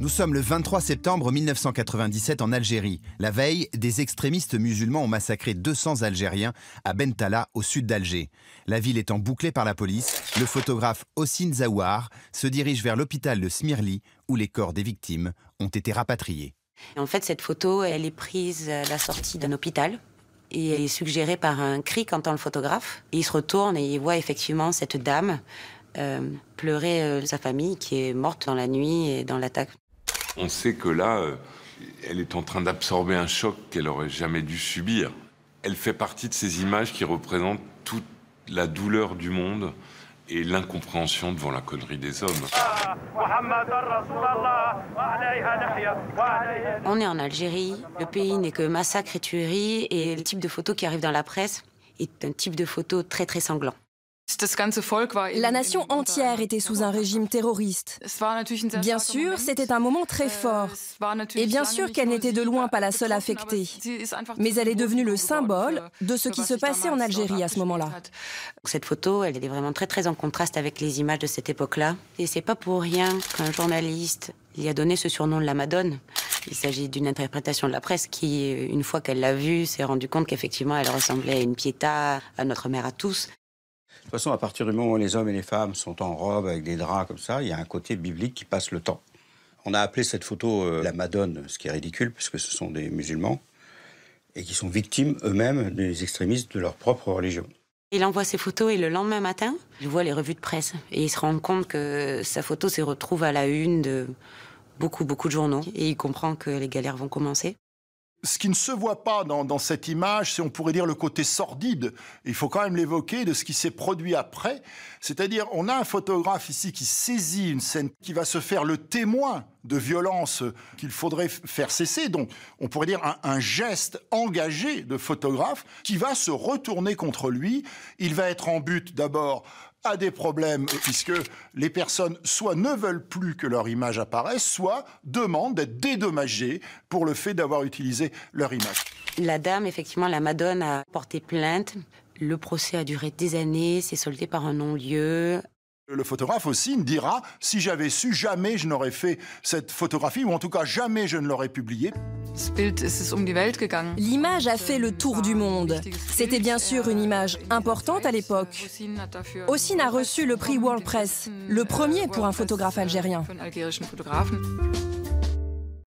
Nous sommes le 23 septembre 1997 en Algérie. La veille, des extrémistes musulmans ont massacré 200 Algériens à Bentala, au sud d'Alger. La ville étant bouclée par la police, le photographe Hossein Zouar se dirige vers l'hôpital de Smirli, où les corps des victimes ont été rapatriés. En fait, cette photo, elle est prise à la sortie d'un hôpital. Et elle est suggérée par un cri qu'entend le photographe. Et il se retourne et il voit effectivement cette dame pleurer sa famille qui est morte dans la nuit et dans l'attaque. On sait que là, elle est en train d'absorber un choc qu'elle n'aurait jamais dû subir. Elle fait partie de ces images qui représentent toute la douleur du monde et l'incompréhension devant la connerie des hommes. On est en Algérie, le pays n'est que massacre et tuerie, et le type de photo qui arrive dans la presse est un type de photo très très sanglant. La nation entière était sous un régime terroriste. Bien sûr, c'était un moment très fort. Et bien sûr qu'elle n'était de loin pas la seule affectée. Mais elle est devenue le symbole de ce qui se passait en Algérie à ce moment-là. Cette photo, elle est vraiment très très en contraste avec les images de cette époque-là. Et c'est pas pour rien qu'un journaliste lui a donné ce surnom de la Madone. Il s'agit d'une interprétation de la presse qui, une fois qu'elle l'a vue, s'est rendu compte qu'effectivement elle ressemblait à une Pietà, à notre mère à tous. De toute façon, à partir du moment où les hommes et les femmes sont en robe avec des draps comme ça, il y a un côté biblique qui passe le temps. On a appelé cette photo la Madone, ce qui est ridicule, puisque ce sont des musulmans et qui sont victimes eux-mêmes des extrémistes de leur propre religion. Il envoie ses photos et le lendemain matin, il voit les revues de presse. Et il se rend compte que sa photo se retrouve à la une de beaucoup de journaux. Et il comprend que les galères vont commencer. Ce qui ne se voit pas dans cette image, c'est, on pourrait dire, le côté sordide. Il faut quand même l'évoquer, de ce qui s'est produit après. C'est-à-dire, on a un photographe ici qui saisit une scène, qui va se faire le témoin de violences qu'il faudrait faire cesser. Donc, on pourrait dire un geste engagé de photographe qui va se retourner contre lui. Il va être en but d'abord à des problèmes, puisque les personnes soit ne veulent plus que leur image apparaisse, soit demandent d'être dédommagées pour le fait d'avoir utilisé leur image. La dame, effectivement, la Madone, a porté plainte. Le procès a duré des années, s'est soldé par un non-lieu. Le photographe aussi dira, si j'avais su, jamais je n'aurais fait cette photographie, ou en tout cas jamais je ne l'aurais publiée. L'image a fait le tour du monde. C'était bien sûr une image importante à l'époque. Hossein a reçu le prix World Press, le premier pour un photographe algérien.